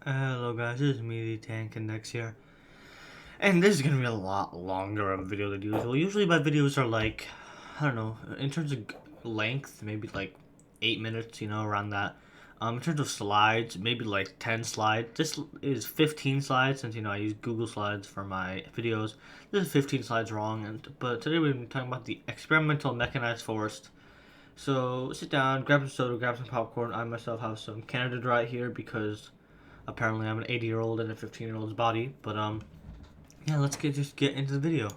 Hello guys, this is me, the Tank Index here. And this is gonna be a lot longer of a video than usual. Usually my videos are like, I don't know, in terms of length, maybe like 8 minutes, around that. In terms of slides, maybe like 10 slides. This is 15 slides since, I use Google Slides for my videos. This is 15 slides wrong, but today we're going to be talking about the experimental mechanized forest. So sit down, grab some soda, grab some popcorn. I myself have some Canada Dry here because apparently I'm an 80-year-old in a 15-year-old's body. But yeah, let's just get into the video.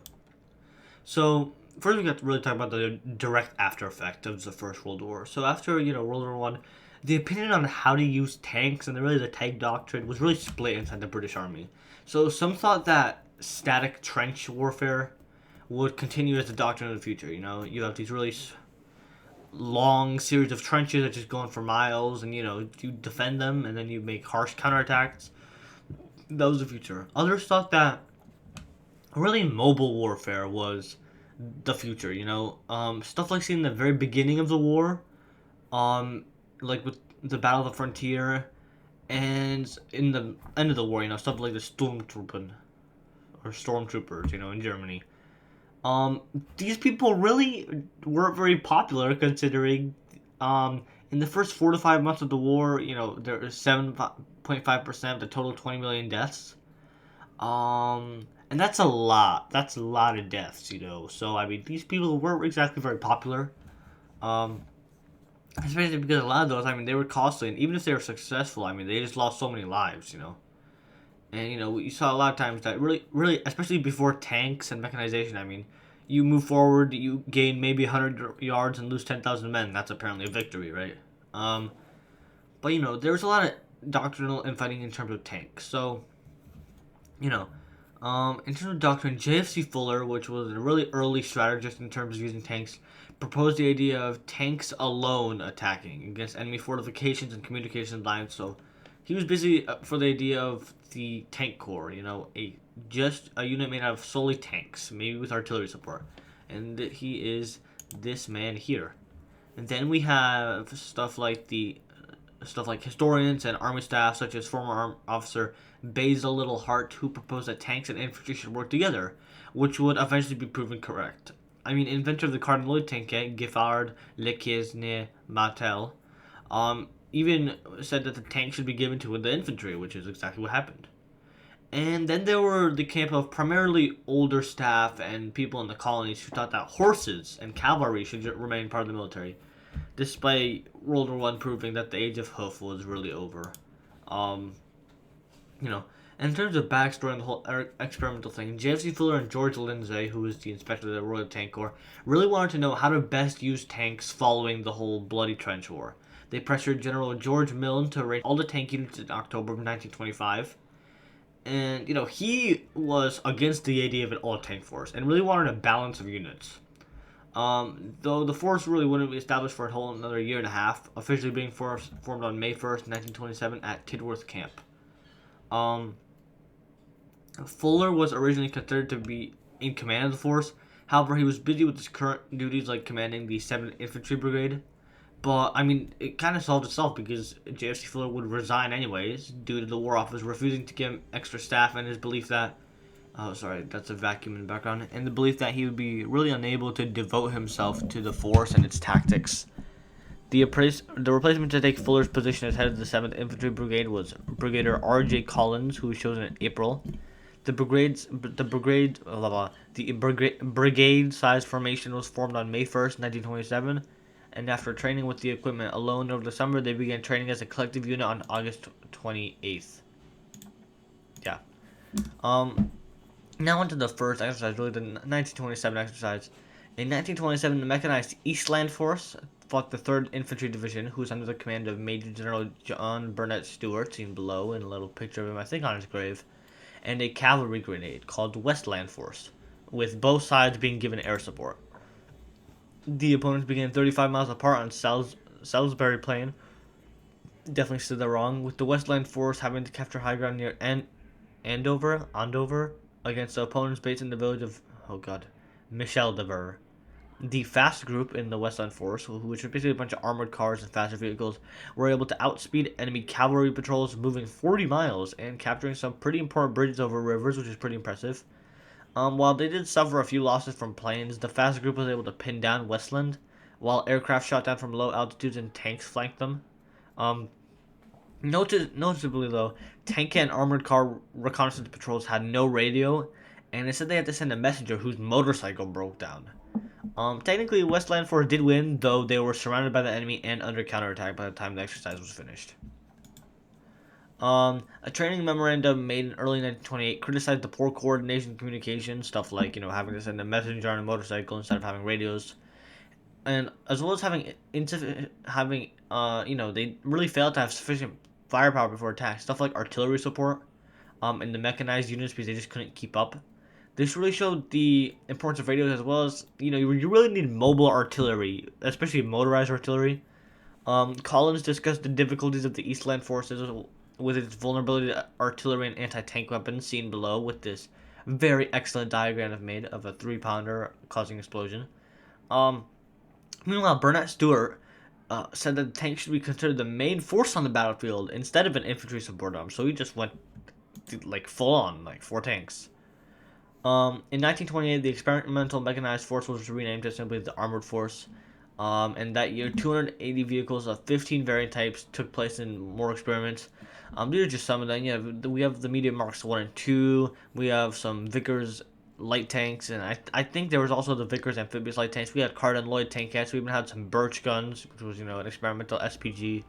So first we got to really talk about the direct after effect of the First World War. So after World War One, the opinion on how to use tanks and the tank doctrine was really split inside the British Army. So some thought that static trench warfare would continue as the doctrine of the future. You have these really long series of trenches that just go on for miles, and you defend them, and then you make harsh counterattacks. That was the future. Others thought that really mobile warfare was the future. Stuff like seen in the very beginning of the war, like with the Battle of the Frontier, and in the end of the war. Stuff like the stormtroopers. In Germany. Um, these people really weren't very popular considering, in the first 4 to 5 months of the war, there was 7.5% of the total 20 million deaths. And that's a lot. That's a lot of deaths. So, I mean, these people weren't exactly very popular. Um, Especially because a lot of those, I mean, they were costly, and even if they were successful, I mean, they just lost so many lives. And you saw a lot of times that really, especially before tanks and mechanization. I mean, you move forward, you gain maybe 100 yards and lose 10,000 men. That's apparently a victory, right? Um, but there was a lot of doctrinal infighting in terms of tanks. So you know, in terms of doctrine, JFC Fuller, which was a really early strategist in terms of using tanks, proposed the idea of tanks alone attacking against enemy fortifications and communication lines. So he was busy for the idea of the tank corps, just a unit made out of solely tanks, maybe with artillery support. And he is this man here. And then we have stuff like historians and army staff, such as former officer Basil Little Hart, who proposed that tanks and infantry should work together, which would eventually be proven correct. I mean, inventor of the Cardinaloid tank, Giffard Lequesne Martel, even said that the tank should be given to the infantry, which is exactly what happened. And then there were the camp of primarily older staff and people in the colonies who thought that horses and cavalry should remain part of the military, despite World War One proving that the age of hoof was really over. Um, you know, and in terms of backstory on the whole experimental thing, JFC Fuller and George Lindsay, who was the inspector of the Royal Tank Corps, really wanted to know how to best use tanks following the whole Bloody Trench War. They pressured General George Milne to raid all the tank units in October of 1925. And, he was against the idea of an all-tank force and really wanted a balance of units. Though the force really wouldn't be established for a whole another year and a half, officially being formed on May 1st, 1927 at Tidworth Camp. Um, Fuller was originally considered to be in command of the force. However, he was busy with his current duties like commanding the 7th Infantry Brigade. But, I mean, it kind of solved itself because JFC Fuller would resign anyways due to the War Office refusing to give him extra staff and his belief that... Oh, sorry, that's a vacuum in the background. And the belief that he would be really unable to devote himself to the force and its tactics. The replacement to take Fuller's position as head of the 7th Infantry Brigade was Brigadier R.J. Collins, who was chosen in April. The brigade size formation was formed on May 1st, 1927, and after training with the equipment alone over the summer, they began training as a collective unit on August 28th. Yeah. Now onto the first exercise, really the 1927 exercise. In 1927, the mechanized Eastland Force fought the 3rd Infantry Division, who was under the command of Major General John Burnett Stewart, seen below in a little picture of him, I think, on his grave, and a cavalry grenade called Westland Force, with both sides being given air support. The opponents began 35 miles apart on Salisbury Plain. Definitely stood that wrong, with the Westland Force having to capture high ground near Andover, against the opponents based in the village of, Michel de Ver. The Fast Group in the Westland Force, which was basically a bunch of armored cars and faster vehicles, were able to outspeed enemy cavalry patrols, moving 40 miles and capturing some pretty important bridges over rivers, which is pretty impressive. While they did suffer a few losses from planes, the Fast Group was able to pin down Westland, while aircraft shot down from low altitudes and tanks flanked them. Um, Noticeably, though, tank and armored car reconnaissance patrols had no radio, and instead they had to send a messenger whose motorcycle broke down. Technically, Westland Force did win, though they were surrounded by the enemy and under counterattack by the time the exercise was finished. A training memorandum made in early 1928 criticized the poor coordination communication, stuff like, having to send a messenger on a motorcycle instead of having radios, and as well as they really failed to have sufficient firepower before attack, stuff like artillery support, and the mechanized units because they just couldn't keep up. This really showed the importance of radios as well as, you really need mobile artillery, especially motorized artillery. Collins discussed the difficulties of the Eastland forces with its vulnerability to artillery and anti-tank weapons, seen below with this very excellent diagram I've made of a 3-pounder causing explosion. Um, Meanwhile, Burnett Stewart said that the tank should be considered the main force on the battlefield instead of an infantry support arm, so he just went full on, 4 tanks. In 1928, the experimental mechanized force was renamed to simply the Armored Force. And that year, 280 vehicles of 15 variant types took place in more experiments. These are just some of them. Yeah, we have the medium Marks 1 and 2. We have some Vickers light tanks, and I think there was also the Vickers amphibious light tanks. We had Card Lloyd tankettes. We even had some Birch guns, which was an experimental SPG.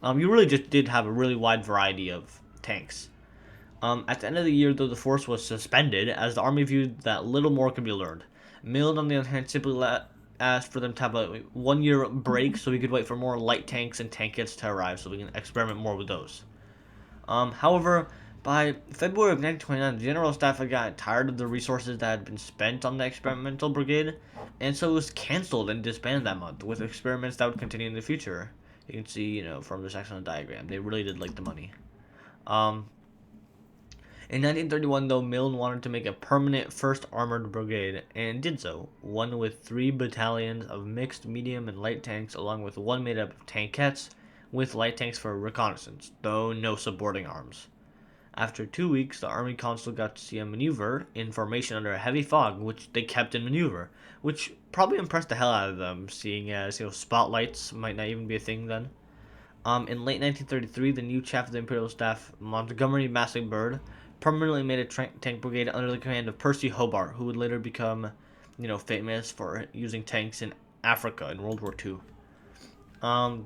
You really just did have a really wide variety of tanks. At the end of the year, though, the force was suspended as the army viewed that little more could be learned. Milne, on the other hand, simply asked for them to have a 1-year break so we could wait for more light tanks and tankettes to arrive so we can experiment more with those. However, by February of 1929, the General Staff had gotten tired of the resources that had been spent on the experimental brigade, and so it was cancelled and disbanded that month, with experiments that would continue in the future. You can see, from this excellent diagram, they really did like the money. In 1931, though, Milne wanted to make a permanent 1st Armored Brigade, and did so, one with 3 battalions of mixed medium and light tanks, along with one made up of tankettes, with light tanks for reconnaissance, though no supporting arms. After 2 weeks, the Army Council got to see a maneuver in formation under a heavy fog, which they kept in maneuver, which probably impressed the hell out of them, seeing as, spotlights might not even be a thing then. In late 1933, the new chief of the Imperial Staff, Montgomery Massingbird, permanently made a tank brigade under the command of Percy Hobart, who would later become, famous for using tanks in Africa in World War II. On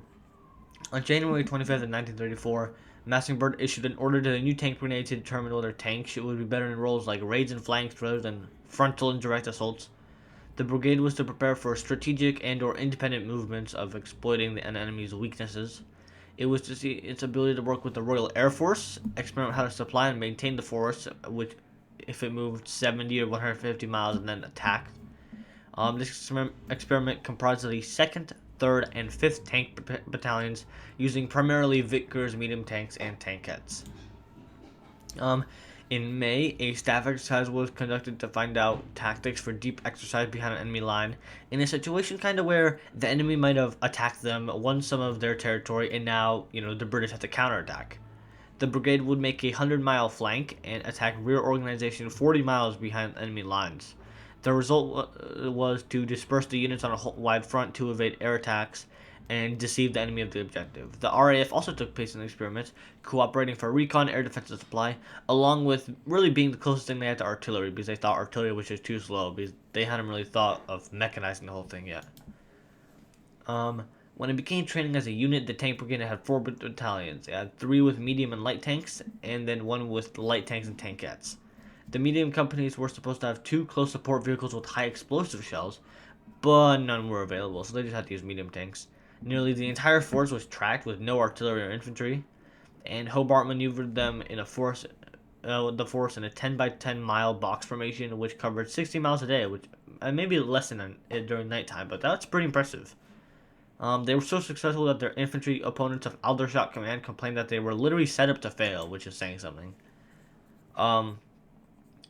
January 25th, 1934, Massingbird issued an order to the new tank brigade to determine whether tanks would be better in roles like raids and flanks rather than frontal and direct assaults. The brigade was to prepare for strategic and/or independent movements of exploiting the enemy's weaknesses. It was to see its ability to work with the Royal Air Force, experiment how to supply and maintain the force, which, if it moved 70 or 150 miles and then attacked. This experiment comprised of the 2nd, 3rd, and 5th Tank Battalions, using primarily Vickers medium tanks and tankettes. In May, a staff exercise was conducted to find out tactics for deep exercise behind an enemy line, in a situation kind of where the enemy might have attacked them, won some of their territory, and now, the British have to counterattack. The brigade would make a 100-mile flank and attack rear organization 40 miles behind enemy lines. The result was to disperse the units on a wide front to evade air attacks and deceive the enemy of the objective. The RAF also took part in the experiments, cooperating for recon, air defense, and supply, along with really being the closest thing they had to artillery, because they thought artillery was just too slow, because they hadn't really thought of mechanizing the whole thing yet. When it began training as a unit, the tank brigade had 4 battalions. It had 3 with medium and light tanks, and then 1 with light tanks and tankettes. The medium companies were supposed to have 2 close support vehicles with high explosive shells, but none were available, so they just had to use medium tanks. Nearly the entire force was tracked with no artillery or infantry, and Hobart maneuvered them in the force in a 10 by 10 mile box formation, which covered 60 miles a day, which maybe less than it during nighttime, but that's pretty impressive. They were so successful that their infantry opponents of Aldershot Command complained that they were literally set up to fail, which is saying something.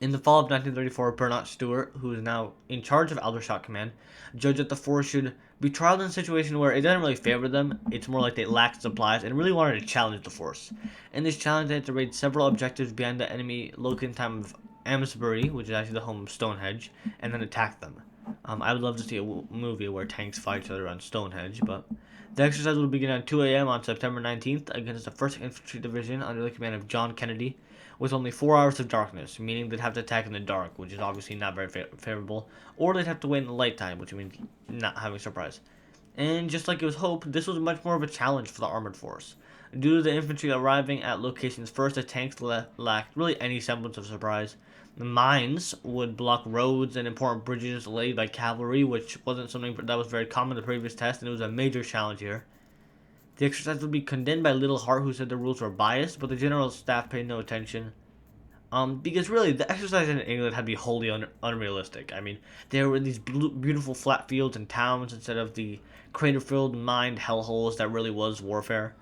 In the fall of 1934, Bernard Stewart, who is now in charge of Aldershot Command, judged that the force should be trialed in a situation where it doesn't really favor them, it's more like they lacked supplies, and really wanted to challenge the force. In this challenge, they had to raid several objectives behind the enemy located in time of Amesbury, which is actually the home of Stonehenge, and then attack them. I would love to see a movie where tanks fight each other on Stonehenge, but the exercise will begin at 2 a.m. on September 19th against the 1st Infantry Division under the command of John Kennedy, with only 4 hours of darkness, meaning they'd have to attack in the dark, which is obviously not very favorable, or they'd have to wait in the light time, which means not having surprise. And just like it was hoped, this was much more of a challenge for the armored force. Due to the infantry arriving at locations first, the tanks lacked really any semblance of surprise. The mines would block roads and important bridges laid by cavalry, which wasn't something that was very common in the previous test, and it was a major challenge here. The exercise would be condemned by Little Hart, who said the rules were biased, but the general staff paid no attention. Because really, the exercise in England had to be wholly unrealistic. I mean, there were these beautiful flat fields and towns instead of the crater-filled mined hellholes that really was warfare.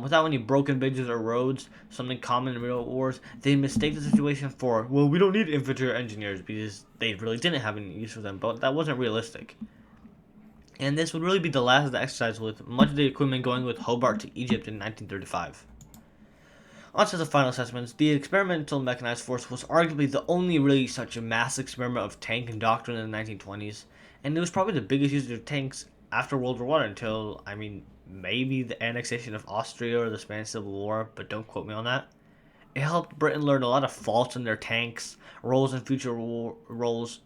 Without any broken bridges or roads, something common in real wars, they mistake the situation for, well, we don't need infantry or engineers because they really didn't have any use for them, but that wasn't realistic. And this would really be the last of the exercise, with much of the equipment going with Hobart to Egypt in 1935. On to the final assessments. The experimental mechanized force was arguably the only really such a mass experiment of tank and doctrine in the 1920s, and it was probably the biggest user of tanks after World War I until, maybe the annexation of Austria or the Spanish Civil War, but don't quote me on that. It helped Britain learn a lot of faults in their tanks, roles in future roles,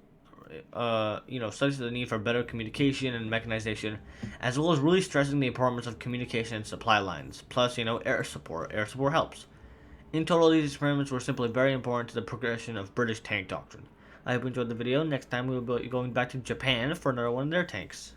such as the need for better communication and mechanization, as well as really stressing the importance of communication and supply lines. Plus, air support. Air support helps. In total, these experiments were simply very important to the progression of British tank doctrine. I hope you enjoyed the video. Next time we will be going back to Japan for another one of their tanks.